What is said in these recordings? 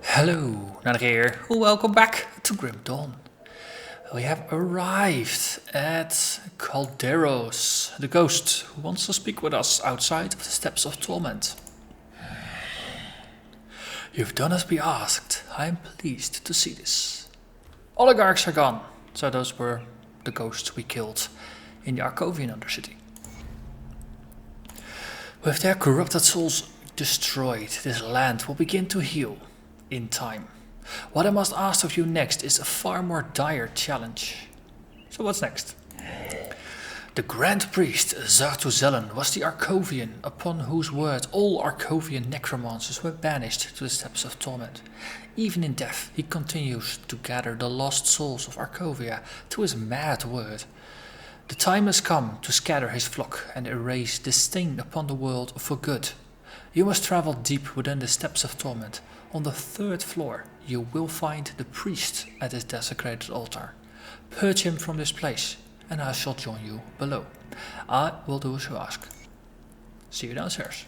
Hello, Narnach here. Welcome back to Grim Dawn. We have arrived at Calderos, the ghost who wants to speak with us outside of the steps of Torment. You've done as we asked. I am pleased to see this. Oligarchs are gone, so those were the ghosts we killed in the Markovian Undercity. With their corrupted souls destroyed, this land will begin to heal in time. What I must ask of you next is a far more dire challenge. So what's next? The Grand Priest Zartuzelen was the Markovian upon whose word all Markovian necromancers were banished to the steppes of Torment. Even in death he continues to gather the lost souls of Markovia to his mad word. The time has come to scatter his flock and erase this stain upon the world for good. You must travel deep within the steppes of Torment. On the 3rd floor you will find the priest at his desecrated altar. Purge him from this place, and I shall join you below. I will do as you ask. See you downstairs.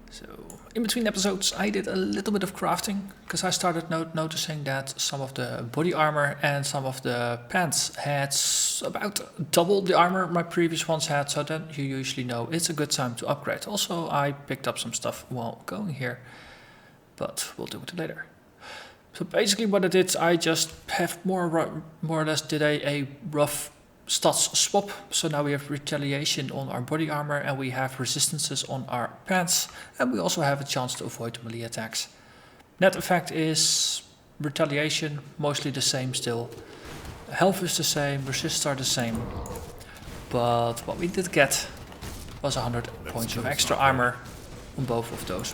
So, in between episodes I did a little bit of crafting, because I started noticing that some of the body armor and some of the pants had about double the armor my previous ones had, so then you usually know it's a good time to upgrade. Also, I picked up some stuff while going here, but we'll do it later. So basically what I did, I just have more or less did a rough stats swap. So now we have retaliation on our body armor and we have resistances on our pants, and we also have a chance to avoid melee attacks. Net effect is retaliation, mostly the same still. Health is the same, resists are the same, but what we did get was 100 points of extra armor on both of those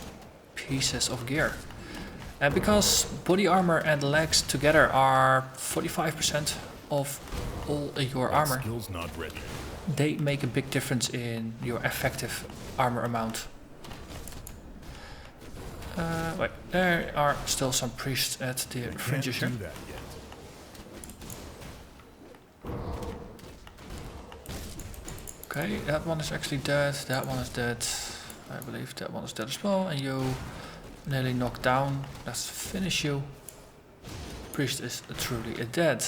pieces of gear. And because body armor and legs together are 45% of all your armor, they make a big difference in your effective armor amount. Wait, there are still some priests at the fringes here. Okay, that one is actually dead, that one is dead. I believe that one is dead as well, and you nearly knocked down. Let's finish you. Priest is truly dead.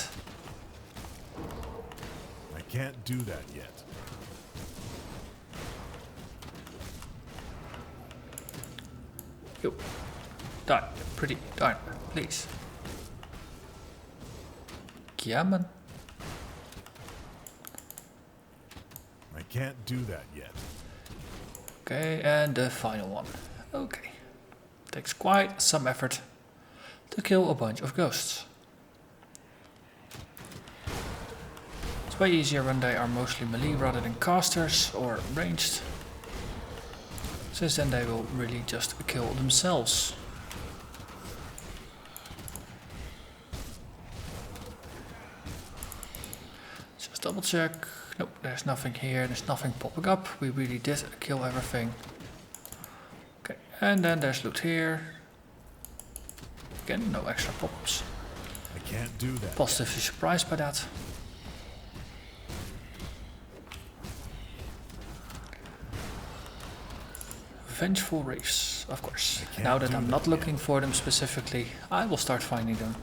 I can't do that yet. You die, pretty darn, please. Yeah, man. I can't do that yet. Okay, and the final one. Okay. Takes quite some effort to kill a bunch of ghosts. It's way easier when they are mostly melee rather than casters or ranged, since then they will really just kill themselves. Just double check. Nope, there's nothing here, there's nothing popping up. We really did kill everything. Okay, and then there's loot here. Again, no extra pop-ups. I can't do that. Positively surprised by that. Vengeful Reefs, of course. Now that I'm not looking for them specifically, I will start finding them.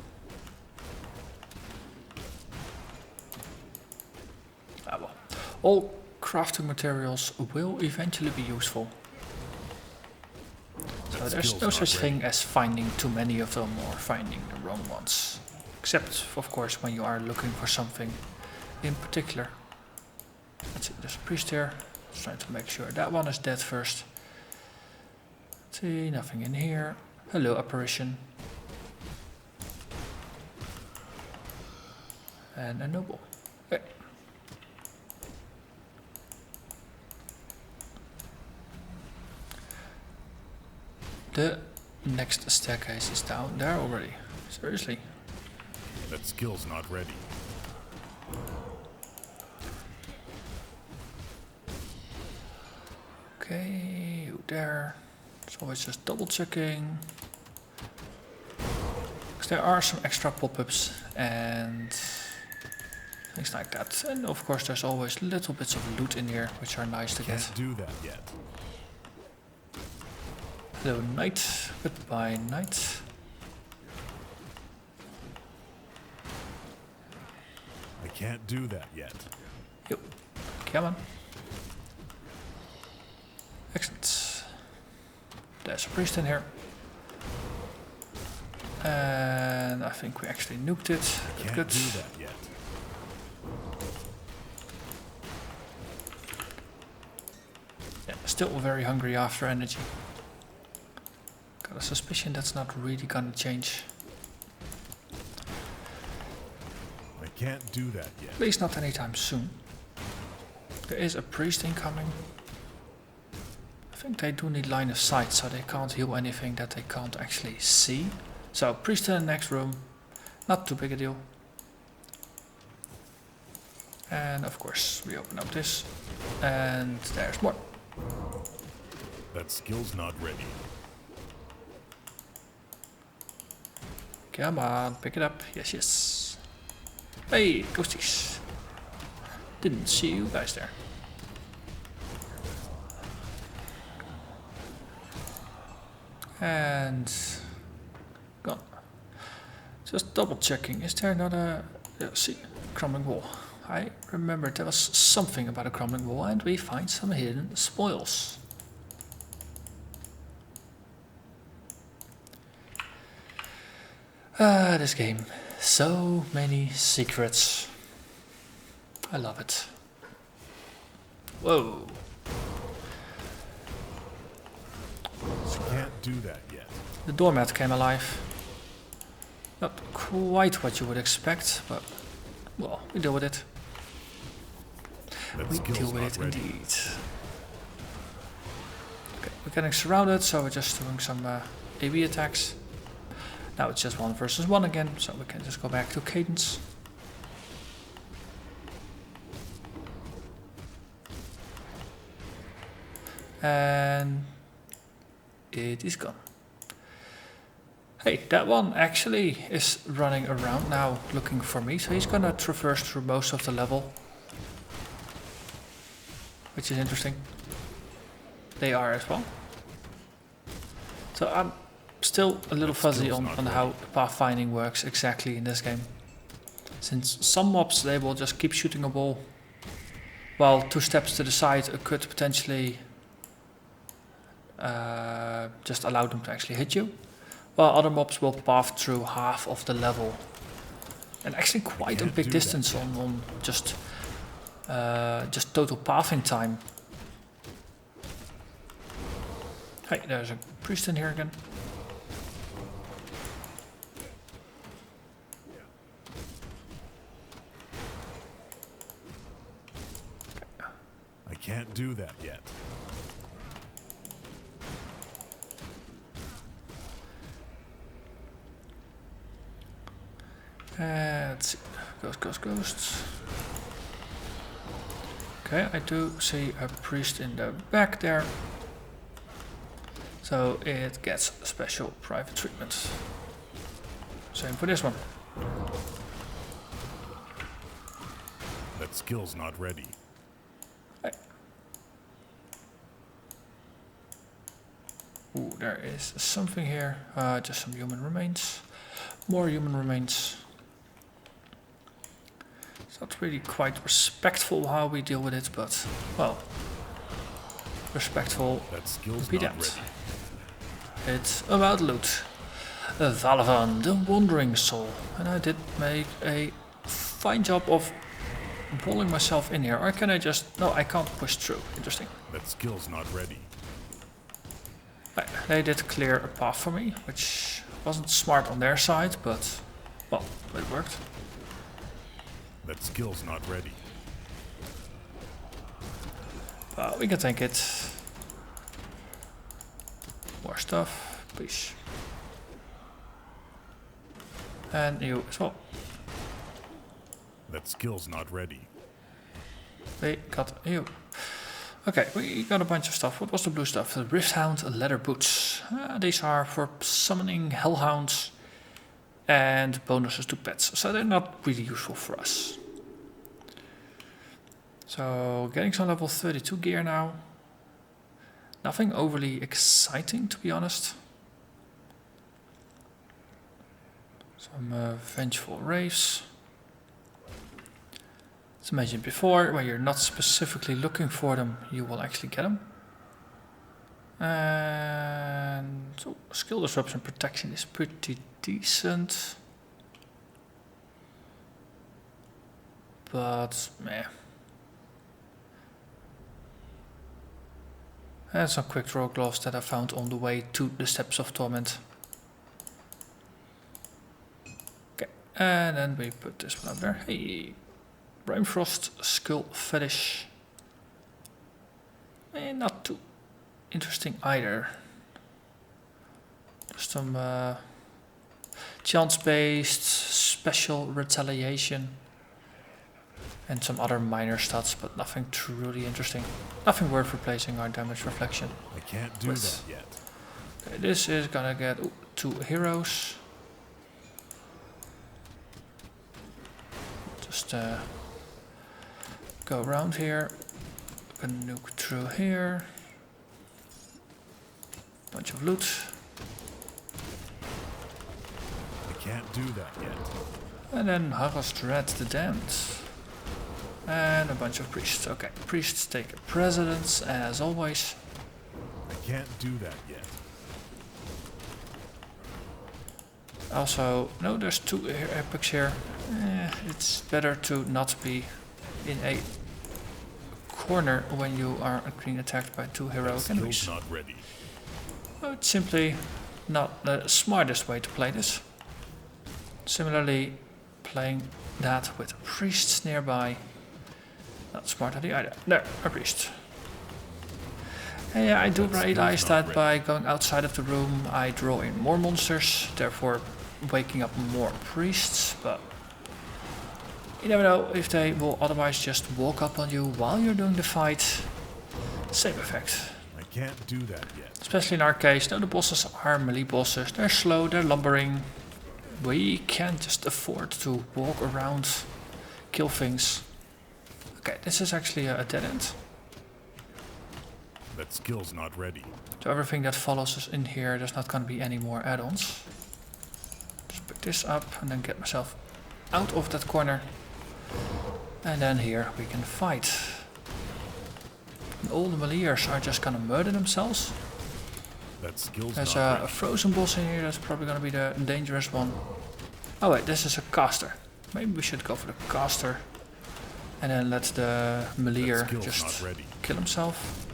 Ah well. All crafting materials will eventually be useful. So there's no such thing as finding too many of them or finding the wrong ones. Except, of course, when you are looking for something in particular. Let's see, there's a priest here. Just trying to make sure that one is dead first. Let's see, nothing in here. Hello, apparition. And a noble. Okay. The next staircase is down there already. Seriously. That skill's not ready. Okay, you there. It's always just double checking. Because there are some extra pop-ups and things like that. And of course there's always little bits of loot in here which are nice to get. Can't do that yet. Hello, night. Goodbye, night. I can't do that yet. Yo, come on. Excellent. There's a priest in here. And I think we actually nuked it. Can't Good. do that yet. Yeah, still very hungry after energy. Got a suspicion that's not really gonna change. I can't do that yet. At least not anytime soon. There is a priest incoming. I think they do need line of sight, so they can't heal anything that they can't actually see. So, priest in the next room. Not too big a deal. And of course, we open up this. And there's more. That skill's not ready. Come on, pick it up. Yes, yes. Hey, ghosties. Didn't see you guys there. And gone. Just double checking. Is there not a see, crumbling wall? I remember there was something about a crumbling wall, and we find some hidden spoils. This game. So many secrets. I love it. Whoa. Can't do that yet. The doormat came alive. Not quite what you would expect, but well, we deal with it. That We skill's deal with not it ready. indeed. Okay, we're getting surrounded, so we're just doing some AV attacks. Now it's just 1 versus 1 again, so we can just go back to Cadence. And it is gone. Hey, that one actually is running around now looking for me, so he's gonna traverse through most of the level. Which is interesting. They are as well. So I'm still a little fuzzy on how pathfinding works exactly in this game. Since some mobs, they will just keep shooting a ball, while 2 steps to the side could potentially just allow them to actually hit you, while other mobs will path through half of the level. And actually quite a big distance on just total pathing time. Hey, there's a priest in here again. I can't do that yet. Let's see. Ghosts. Okay, I do see a priest in the back there. So it gets special private treatment. Same for this one. That skill's not ready. Hey. Ooh, there is something here. Just some human remains. More human remains. It's not really quite respectful how we deal with it, but, well, respectful That skill's be not damned. ready. It's about loot. Valavan, the Wandering Soul. And I did make a fine job of pulling myself in here. Or can I just... No, I can't push through. Interesting. That skill's not ready. Right, they did clear a path for me, which wasn't smart on their side, but, well, it worked. That skill's not ready. But we can take it. More stuff, please. And you as well. That skill's not ready. They got you. Okay, we got a bunch of stuff. What was the blue stuff? The Rifthound leather boots. These are for summoning hellhounds and bonuses to pets. So they're not really useful for us. So getting some level 32 gear now. Nothing overly exciting, to be honest. Some vengeful raves. As mentioned before, where you're not specifically looking for them, you will actually get them. And so skill disruption protection is pretty decent. But meh. And some quick draw gloves that I found on the way to the steps of Torment. Okay, and then we put this one up there. Hey, Brimfrost Skull Fetish. Not too interesting either. Just some chance-based special retaliation. And some other minor stats, but nothing truly interesting. Nothing worth replacing our damage reflection. I can't do that yet. Okay, this is gonna get 2 heroes. Just go around here. Gonna nuke through here. Bunch of loot. I can't do that yet. And then Harassed Red the Damned. And a bunch of priests. Okay, priests take precedence as always. I can't do that yet. Also, no, there's 2 epics here. It's better to not be in a corner when you are being attacked by 2 heroic enemies. Not ready. It's simply not the smartest way to play this. Similarly, playing that with priests nearby. Not smart either. No, a priest. And yeah, I do realize that by going outside of the room I draw in more monsters, therefore waking up more priests, but you never know if they will otherwise just walk up on you while you're doing the fight. Same effect. I can't do that yet. Especially in our case, no, the bosses are melee bosses. They're slow, they're lumbering. We can't just afford to walk around, kill things. Okay, this is actually a dead end. That skill's not ready. So everything that follows us in here, there's not going to be any more add-ons. Just pick this up and then get myself out of that corner. And then here we can fight. And all the meleeers are just going to murder themselves. That skill's There's not a ready. frozen boss in here, that's probably going to be the dangerous one. Oh wait, this is a caster. Maybe we should go for the caster. And then let the meleeer just kill himself.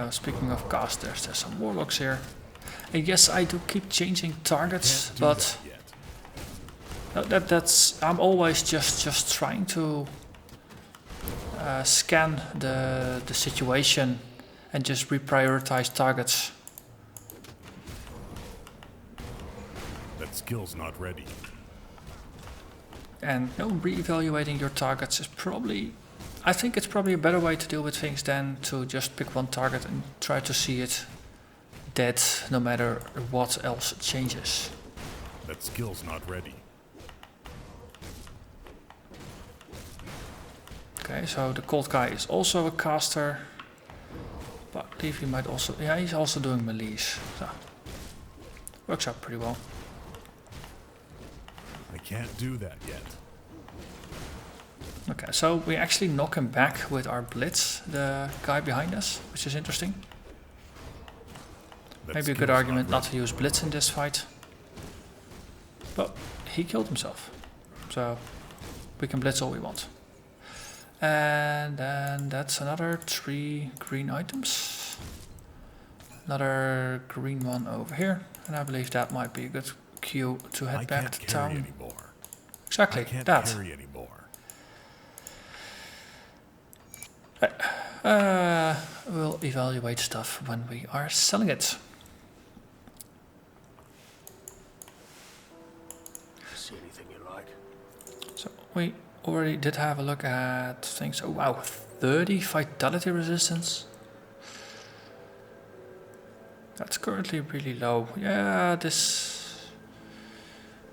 Speaking of casters, there's some warlocks here. And yes, I do keep changing targets, but that's I'm always just trying to scan the situation and just reprioritize targets. That skill's not ready. And no, re-evaluating your targets is probably, I think it's probably a better way to deal with things than to just pick one target and try to see it dead no matter what else changes. That skill's not ready. Okay, so the cold guy is also a caster, but I believe he might also, yeah, he's also doing melees, so works out pretty well. I can't do that yet. Okay, so we actually knock him back with our blitz, the guy behind us, which is interesting. Maybe a good argument not to use blitz in this fight. But he killed himself, so we can blitz all we want. And then that's another 3 green items. Another green one over here, and I believe that might be a good cue to head back to town. Anymore. Exactly, I can't that. carry anymore. We'll evaluate stuff when we are selling it. See anything you like? So we already did have a look at things. Oh wow, 30 vitality resistance. That's currently really low. Yeah, this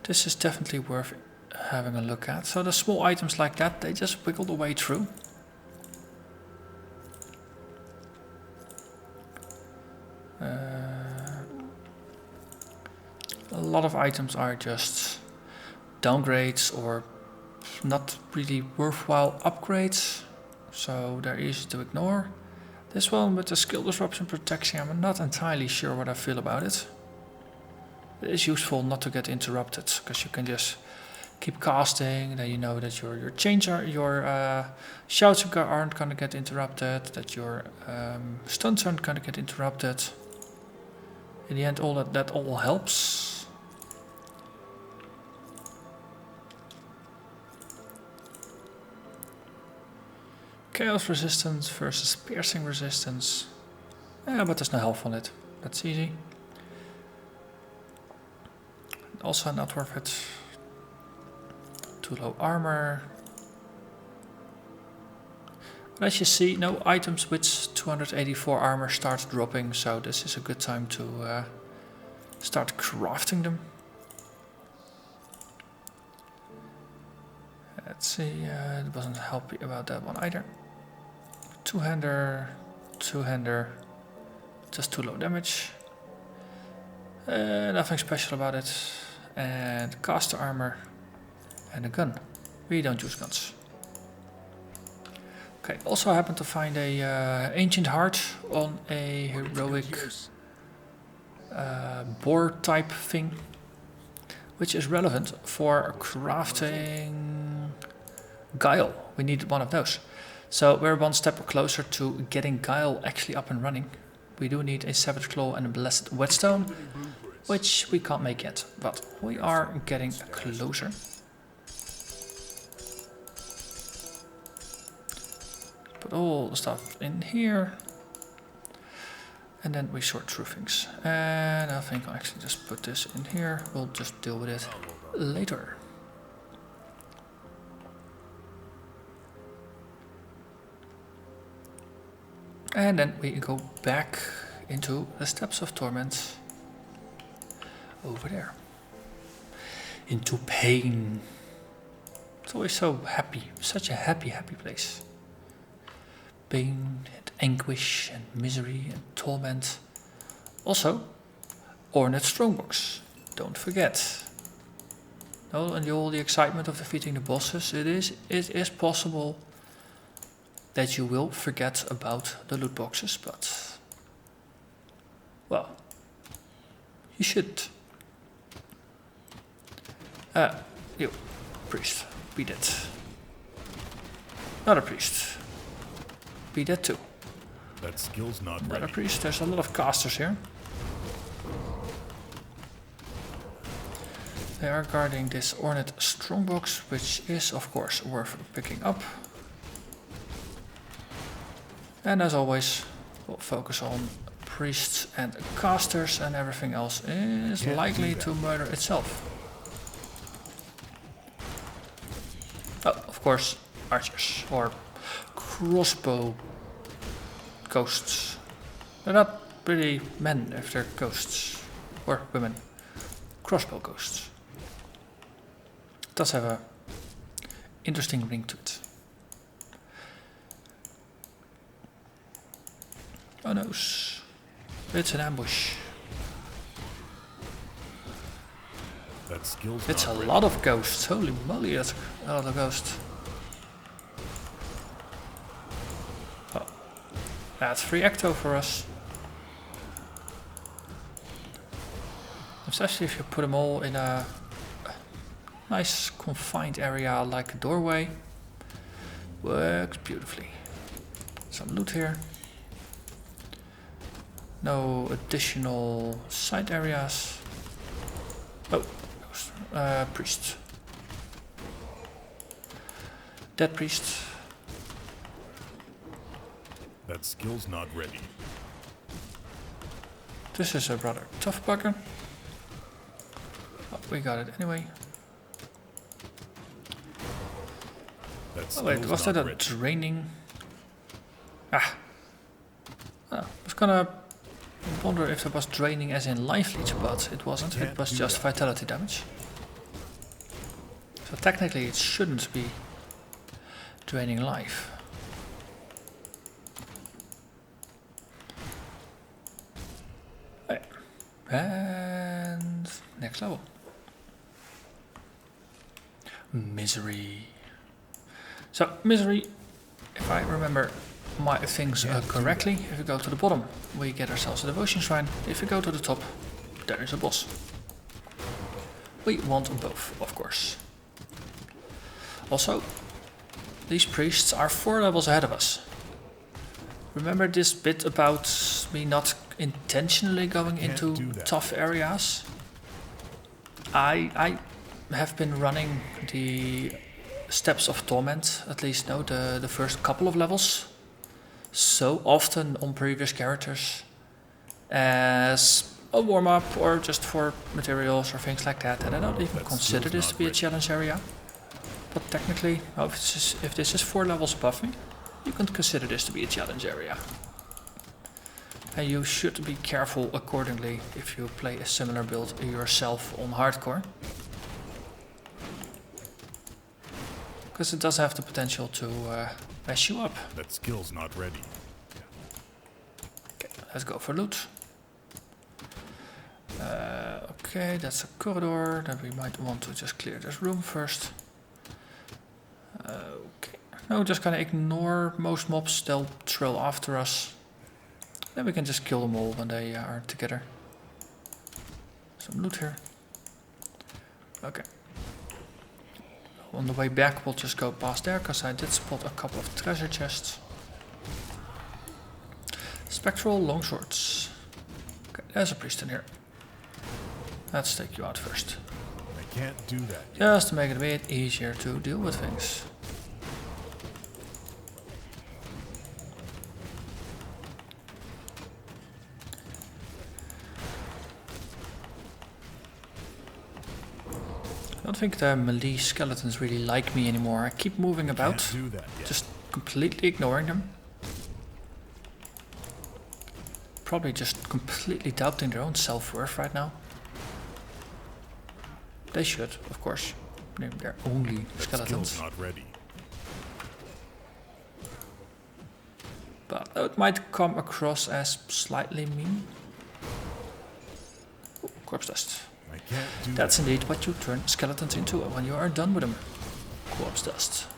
is definitely worth having a look at. So the small items like that, they just wiggle the way through. A lot of items are just downgrades or not really worthwhile upgrades, so they're easy to ignore. This one with the skill disruption protection, I'm not entirely sure what I feel about it. It is useful not to get interrupted, because you can just keep casting, then you know that your shouts aren't gonna get interrupted, that your stunts aren't gonna get interrupted. In the end, all that all helps. Chaos resistance versus piercing resistance. Yeah, but there's no health on it. That's easy. Also not worth it. Too low armor. But as you see, no items with 284 armor start dropping, so this is a good time to start crafting them. Let's see, it wasn't happy about that one either. Two-hander, just too low damage. Nothing special about it. And caster armor and a gun. We don't use guns. Okay, also I happened to find a ancient heart on a heroic boar type thing, which is relevant for crafting guile. We need one of those. So we're one step closer to getting guile actually up and running. We do need a savage claw and a blessed whetstone, which we can't make yet, but we are getting closer. Put all the stuff in here, and then we sort through things. And I think I'll actually just put this in here. We'll just deal with it later. And then we go back into the steps of Torment. Over there. Into pain. It's always so happy. Such a happy, happy place. Pain and anguish and misery and torment. Also, Ornate Strongbox. Don't forget. No, and all the excitement of defeating the bosses, it is possible that you will forget about the loot boxes, but well, you shouldn't. You, priest, be dead. Another priest, be dead too. That skill's not Another ready. priest, there's a lot of casters here. They are guarding this Ornate Strongbox, which is of course worth picking up. And as always, we'll focus on priests and casters, and everything else is likely to murder itself. Oh, of course, archers or crossbow ghosts. They're not really men if they're ghosts, or women. Crossbow ghosts. It does have a interesting ring to it. Oh no, it's an ambush. That skill's It's a not ready. lot of ghosts. Holy moly, that's a lot of ghosts. Oh, that's free ecto for us. Especially if you put them all in a nice confined area like a doorway. Works beautifully. Some loot here. No additional side areas. Oh, priest. Dead priest. That skill's not ready. This is a rather tough bugger. Oh, we got it anyway. That Oh wait, skill's was not that a ready. draining? Ah. Oh, I was gonna wonder if it was draining as in life leech, but it wasn't. It Can't was do just that. vitality damage. So technically it shouldn't be draining life. Right. And next next level. Misery. So, misery, if I remember my things correctly, if we go to the bottom, we get ourselves a devotion shrine. If we go to the top, there is a boss. We want both, of course. Also, these priests are 4 levels ahead of us. Remember this bit about me not intentionally going into tough areas? I have been running the steps of Torment, at least the first couple of levels, so often on previous characters as a warm-up or just for materials or things like that, and I don't even consider this to be a challenge area. But technically, if this is 4 levels above me, you can consider this to be a challenge area. And you should be careful accordingly if you play a similar build yourself on hardcore. Because it does have the potential to mess you up. That skill's not ready. Okay, let's go for loot. Okay, that's a corridor. Then we might want to just clear this room first. Okay, no, just gonna ignore most mobs. They'll trail after us. Then we can just kill them all when they are together. Some loot here. Okay. On the way back, we'll just go past there, because I did spot a couple of treasure chests. Spectral longswords. Okay, there's a priest in here. Let's take you out first. I can't do that yet. Just to make it a bit easier to deal with things. I don't think the melee skeletons really like me anymore. I keep moving about, Can't do that yet. just completely ignoring them. Probably just completely doubting their own self-worth right now. They should, of course. They're only skeletons. Skill's not ready. But it might come across as slightly mean. Ooh, corpse dust. I can't do That's that. indeed what you turn skeletons into when you are done with them. Corpse dust.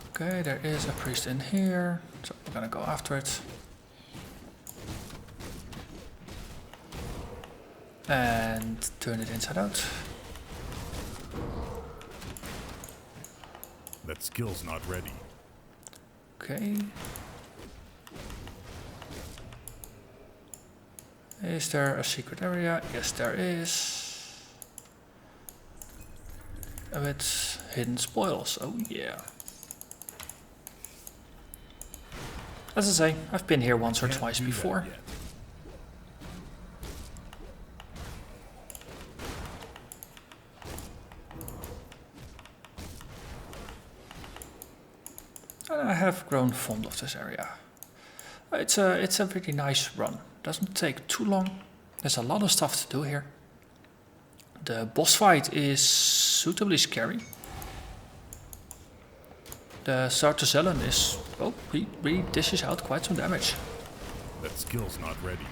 Okay, there is a priest in here, so we're gonna go after it. And turn it inside out. That skill's not ready. Okay. Is there a secret area? Yes, there is. With hidden spoils. Oh yeah. As I say, I've been here once or Can't twice do that before. yet. And I have grown fond of this area. It's a pretty nice run. Doesn't take too long. There's a lot of stuff to do here. The boss fight is suitably scary. The Sartozellen is, well, he really dishes out quite some damage. That skill's not ready.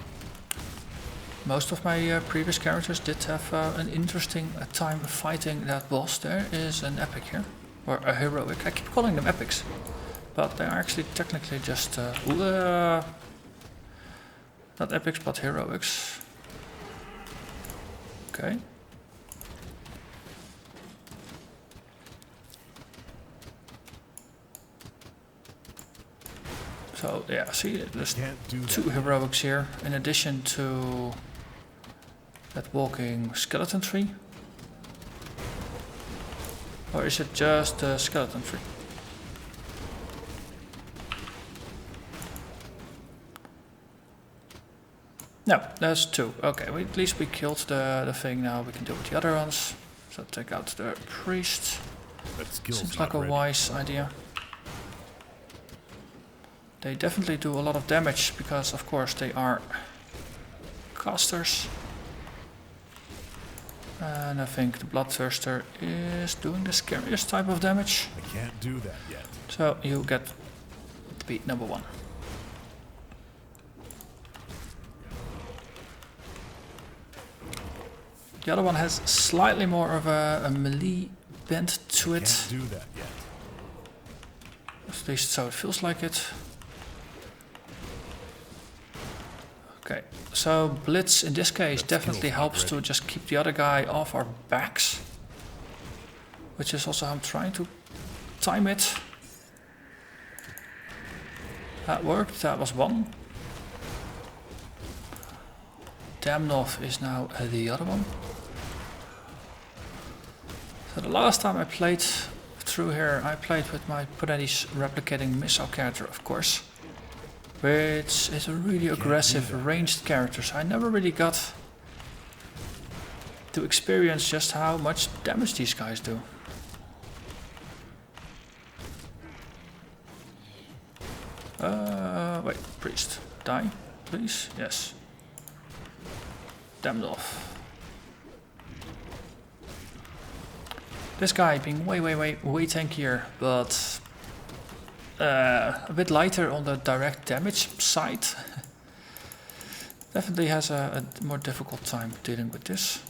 Most of my previous characters did have an interesting time fighting that boss. There is an epic here, or a heroic. I keep calling them epics, but they are actually technically just not epics, but heroics. Okay. So yeah, see, there's Can't do that. 2 heroics here, in addition to that walking skeleton tree. Or is it just a skeleton tree? No, there's 2. Okay, at least we killed the thing. Now we can deal with the other ones. So take out the priest. That skill's Seems not like a ready. wise idea. They definitely do a lot of damage because, of course, they are casters. And I think the Bloodthirster is doing the scariest type of damage. I can't do that yet. So you get beat number 1. The other one has slightly more of a melee bend to it. Can't do that yet. At least so it feels like it. Okay, so Blitz in this case definitely helps to just keep the other guy off our backs. Which is also how I'm trying to time it. That worked, that was one. Narnach is now the other one. So the last time I played through here, I played with my Paredes replicating missile character, of course. Which is a really aggressive ranged character, so I never really got to experience just how much damage these guys do. Wait, priest, die, please, yes. Damned off. This guy being way tankier, but a bit lighter on the direct damage side. Definitely has a more difficult time dealing with this.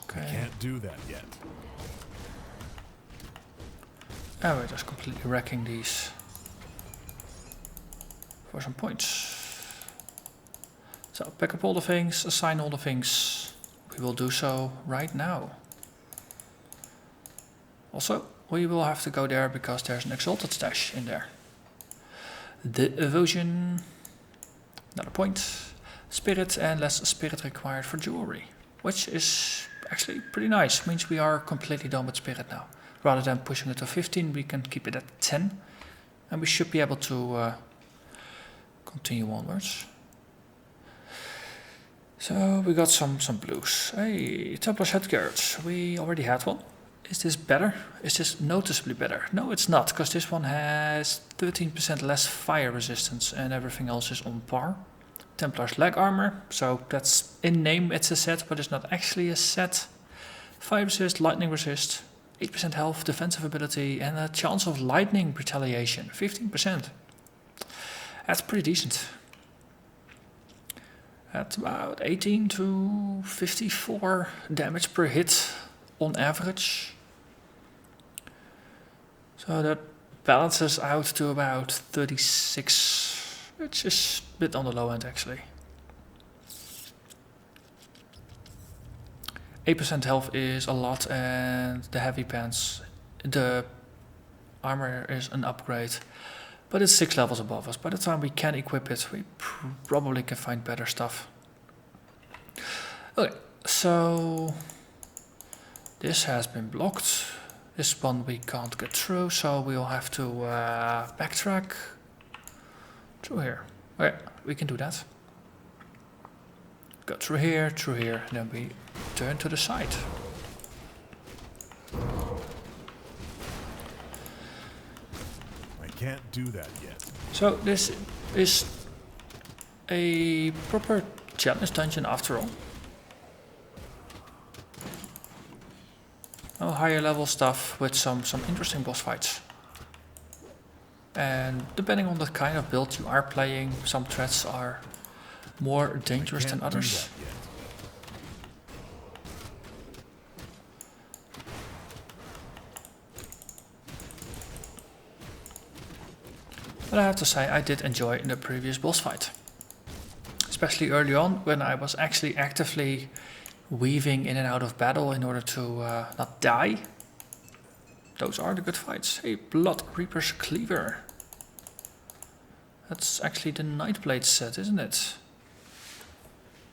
Okay. Can't do that yet. And we're just completely wrecking these for some points. So pick up all the things, assign all the things. We will do so right now. Also, we will have to go there because there's an exalted stash in there. The evasion, another point. Spirit and less spirit required for jewelry. Which is actually pretty nice. Means we are completely done with spirit now. Rather than pushing it to 15, we can keep it at 10. And we should be able to continue onwards. So we got some blues. Hey, Templar's Headguard. We already had one. Is this better? Is this noticeably better? No, it's not, because this one has 13% less fire resistance and everything else is on par. Templar's leg armor, so that's in name it's a set, but it's not actually a set. Fire resist, lightning resist, 8% health, defensive ability, and a chance of lightning retaliation, 15%. That's pretty decent. At about 18 to 54 damage per hit on average. So that balances out to about 36, which is a bit on the low end actually. 8% health is a lot, and the heavy pants, the armor is an upgrade, but it's 6 levels above us. By the time we can equip it, we probably can find better stuff. Okay, so this has been blocked. This one we can't get through, so we'll have to backtrack through here. Okay, we can do that. Go through here, and then we turn to the side. I can't do that yet. So this is a proper challenge dungeon after all. Oh, higher level stuff with some interesting boss fights. And depending on the kind of build you are playing, some threats are more dangerous than others. But I have to say, I did enjoy the previous boss fight. Especially early on, when I was actually actively weaving in and out of battle in order to not die. Those are the good fights. Hey, Blood Reaper's Cleaver. That's actually the Nightblade set, isn't it?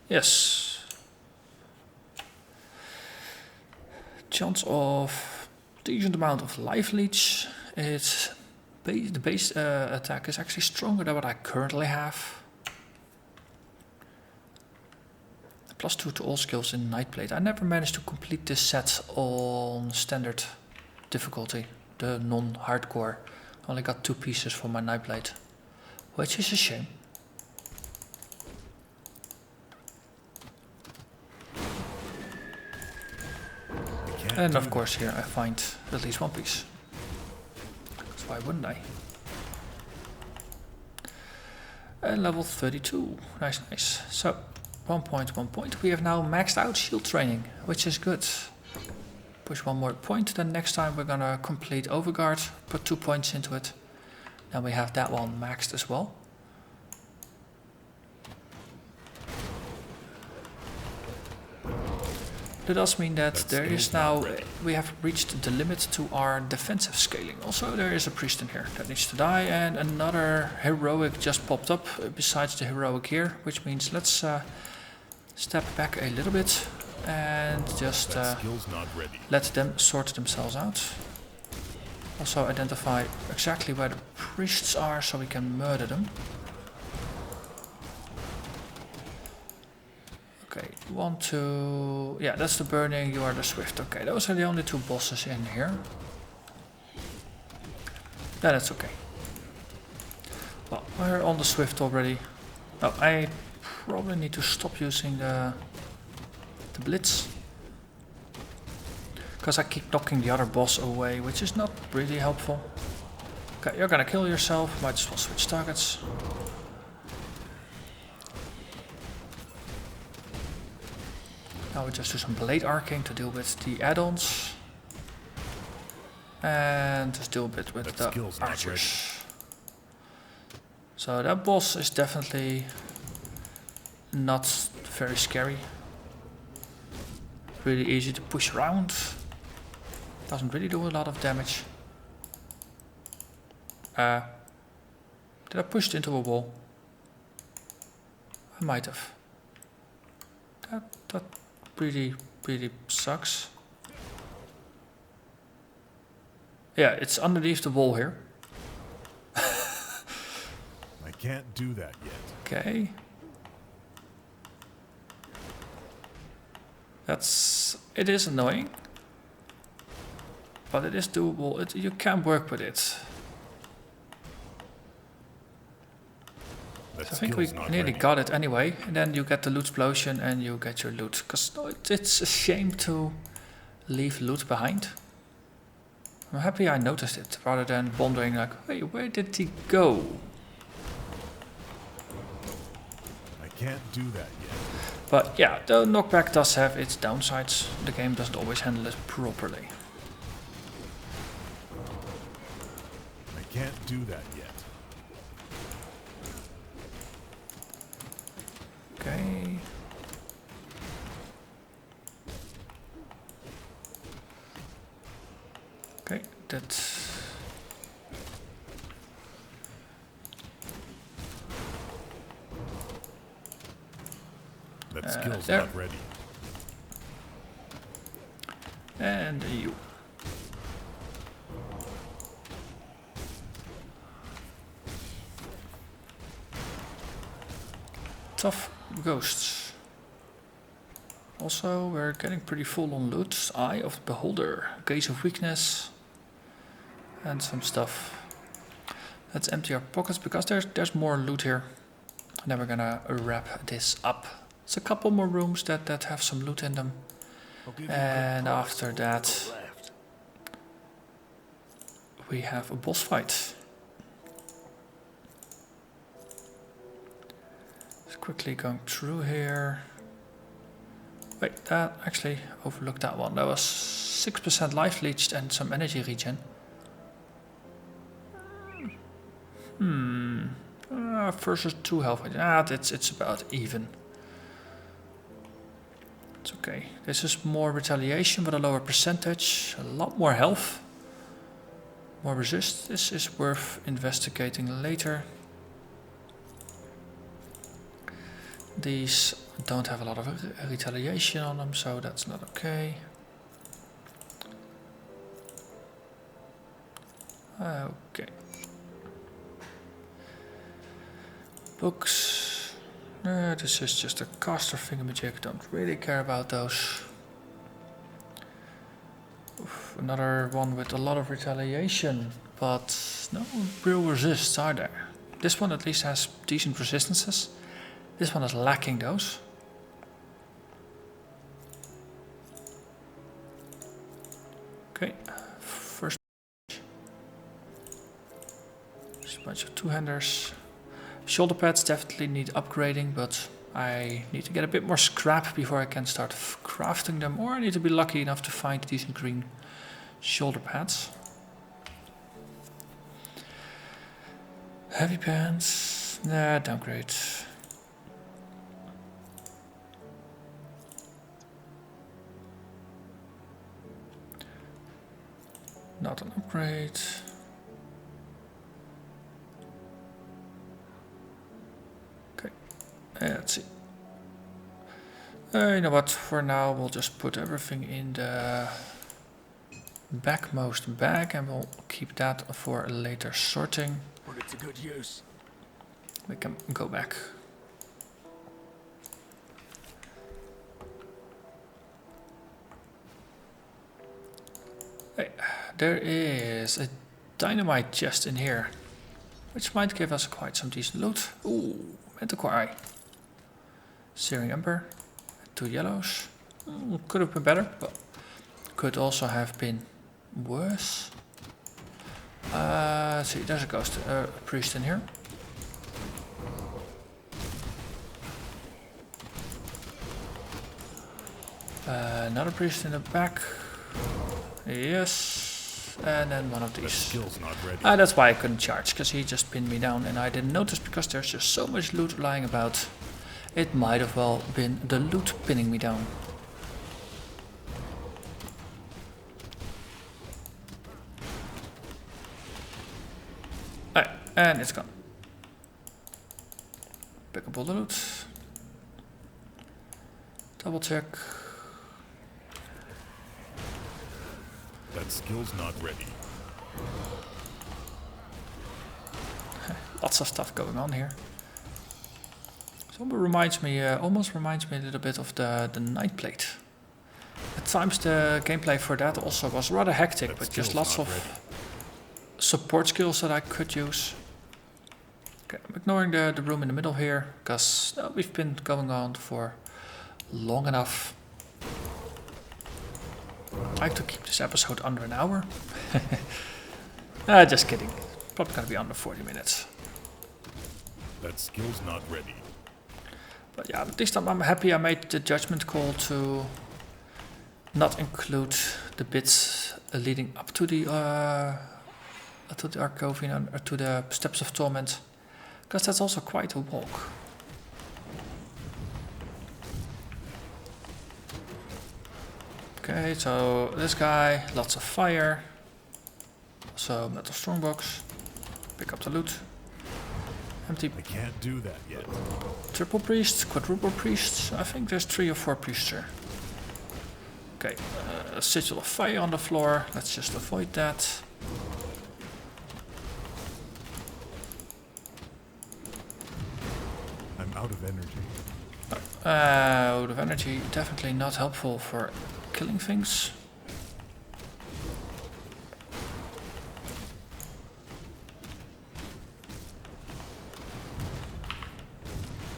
Yes. Chance of decent amount of life leech. It's the base attack is actually stronger than what I currently have. +2 to all skills in Nightblade. I never managed to complete this set on standard difficulty, the non-hardcore. Only got 2 pieces for my Nightblade, which is a shame. And of course here I find at least 1 piece. Because why wouldn't I? And level 32. Nice, nice. So, 1 point, 1 point. We have now maxed out shield training, which is good. Push 1 more point, then next time we're gonna complete Overguard, put 2 points into it. Then we have that one maxed as well. That does mean that there is now, we have reached the limit to our defensive scaling. Also, there is a priest in here that needs to die, and another heroic just popped up besides the heroic here, which means let's step back a little bit and just let them sort themselves out. Also identify exactly where the priests are so we can murder them. Okay, 1, 2, yeah, that's the burning, you are the swift. Okay, those are the only 2 bosses in here. Then it's okay. Well, we're on the swift already. Oh, I probably need to stop using the blitz. Because I keep knocking the other boss away, which is not really helpful. Okay, you're gonna kill yourself, might as well switch targets. Now we just do some blade arcing to deal with the add-ons. And just deal a bit with the archers. So that boss is definitely not very scary. Really easy to push around. Doesn't really do a lot of damage. Did I push it into a wall? I might have. That really sucks. Yeah, it's underneath the wall here. I can't do that yet. Okay. It is annoying. But it is doable. You can work with it. So I think we nearly got it anyway. And then you get the loot explosion and you get your loot. Because it's a shame to leave loot behind. I'm happy I noticed it rather than wondering like, wait, where did he go? I can't do that yet. But yeah, the knockback does have its downsides. The game doesn't always handle it properly. I can't do that yet. Okay. Okay, that's... That skill's there. not ready. And you. Tough ghosts. Also, we're getting pretty full on loot. Eye of the Beholder, Gaze of Weakness, and some stuff. Let's empty our pockets because there's more loot here. And then we're gonna wrap this up. It's a couple more rooms that have some loot in them. And after that, we have a boss fight. Just quickly going through here. Wait, that actually overlooked that one. That was 6% life leached and some energy regen. Versus 2 health. It's about even. It's okay. This is more retaliation but a lower percentage. A lot more health. More resist. This is worth investigating later. These don't have a lot of retaliation on them, so that's not okay. Okay. Books. This is just a caster thingamajig. Don't really care about those. Oof, another one with a lot of retaliation, but no real resists are there. This one at least has decent resistances. This one is lacking those. Okay, first. Just a bunch of two-handers. Shoulder pads definitely need upgrading, but I need to get a bit more scrap before I can start crafting them, or I need to be lucky enough to find decent green shoulder pads. Heavy pants, nah, downgrade. Not an upgrade. Okay, let's see. You know what, for now we'll just put everything in the backmost bag and we'll keep that for later sorting. Put it to good use. We can go back. Hey, there is a dynamite chest in here, which might give us quite some decent loot. Ooh, Manticore Eye. Searing Ember. 2 yellows. Could have been better, but could also have been worse. See, there's a ghost priest in here. Another priest in the back. Yes, and then one of these. Skill's not ready. That's why I couldn't charge, because he just pinned me down, and I didn't notice because there's just so much loot lying about. It might have well been the loot pinning me down. And it's gone. Pick up all the loot. Double check. That skill's not ready. Lots of stuff going on here. So it reminds me, almost reminds me a little bit of the night plate. At times the gameplay for that also was rather hectic, but just lots of support skills that I could use. Okay, I'm ignoring the room in the middle here, because we've been going on for long enough. I like to keep this episode under an hour. Just kidding. Probably gonna be under 40 minutes. That skill's not ready. But yeah, at least I'm happy I made the judgment call to not include the bits leading up to the Markovian or to the Steps of Torment, because that's also quite a walk. Okay, so this guy, lots of fire. Also metal strongbox. Pick up the loot. Empty. I can't do that yet. Triple priests, quadruple priests. I think there's 3 or 4 priests here. Okay, a sigil of fire on the floor. Let's just avoid that. I'm out of energy. Out of energy, definitely not helpful for killing things.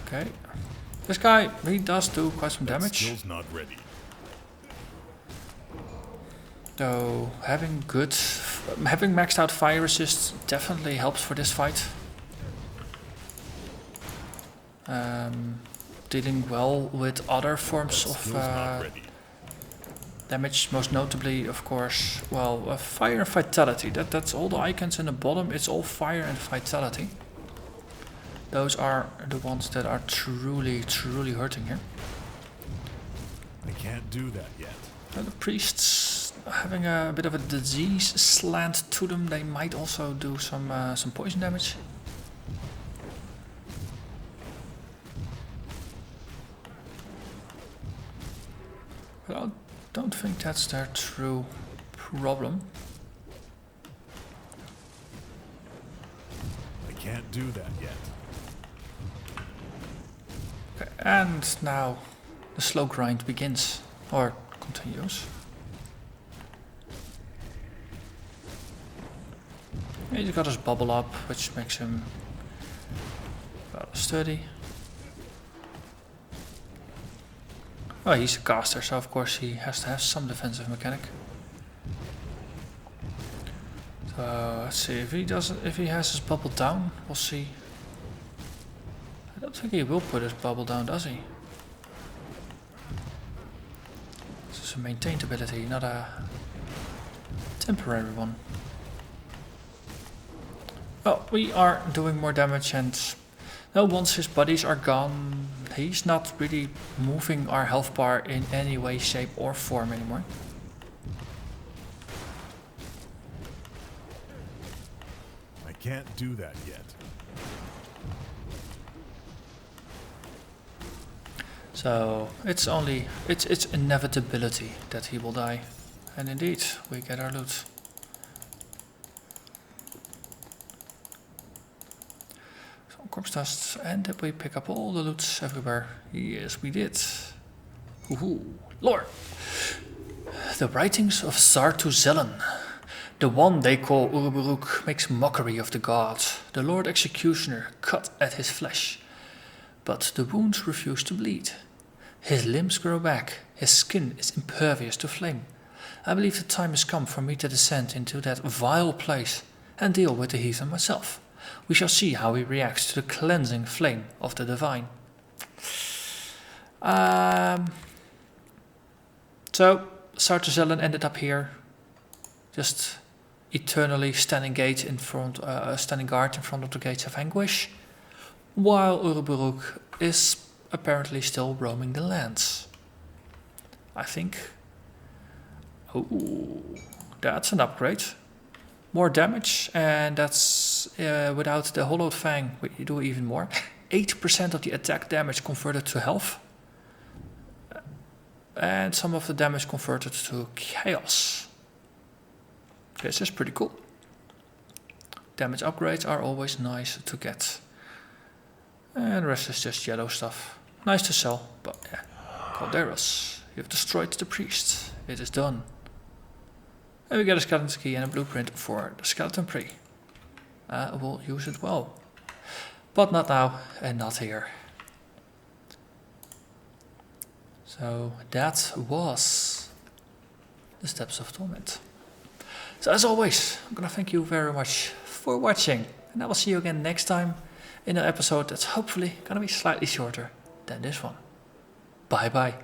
Okay, this guy, he does do quite some damage. Skill's not ready. Though having maxed out fire resist definitely helps for this fight. Dealing well with other forms of damage, most notably, of course, well, fire and vitality. That's all the icons in the bottom. It's all fire and vitality. Those are the ones that are truly hurting here. I can't do that yet. The priests having a bit of a disease slant to them. They might also do some poison damage. But I don't think that's their true problem. I can't do that yet. Okay, and now the slow grind begins, or continues. He's got his bubble up, which makes him sturdy. Oh, he's a caster, so of course he has to have some defensive mechanic. So let's see if he has his bubble down. We'll see. I don't think he will put his bubble down, does he? This is a maintained ability, not a temporary one. Well, we are doing more damage, and now once his buddies are gone, he's not really moving our health bar in any way, shape or form anymore. I can't do that yet. So it's inevitability that he will die. And indeed, we get our loot. Some corpse dust, and did we pick up all the loots everywhere? Yes, we did. Woohoo! Lore! The writings of Zartuzelen. The one they call Urburuk makes mockery of the god. The Lord Executioner cut at his flesh, but the wounds refuse to bleed. His limbs grow back, his skin is impervious to flame. I believe the time has come for me to descend into that vile place and deal with the heathen myself. We shall see how he reacts to the cleansing flame of the divine. So, Zartuzelen ended up here, just eternally standing guard in front of the gates of anguish, while Urburuk is apparently still roaming the lands. I think. Oh, that's an upgrade. More damage, and that's without the Hollowed Fang, we do even more. 8% of the attack damage converted to health, and some of the damage converted to chaos. This is pretty cool. Damage upgrades are always nice to get. And the rest is just yellow stuff. Nice to sell, but yeah. Calderos, you have destroyed the priest. It is done. And we get a skeleton key and a blueprint for the skeleton tree. We'll use it well. But not now and not here. So that was the Steps of Torment. So as always, I'm gonna thank you very much for watching. And I will see you again next time in an episode that's hopefully gonna be slightly shorter than this one. Bye bye.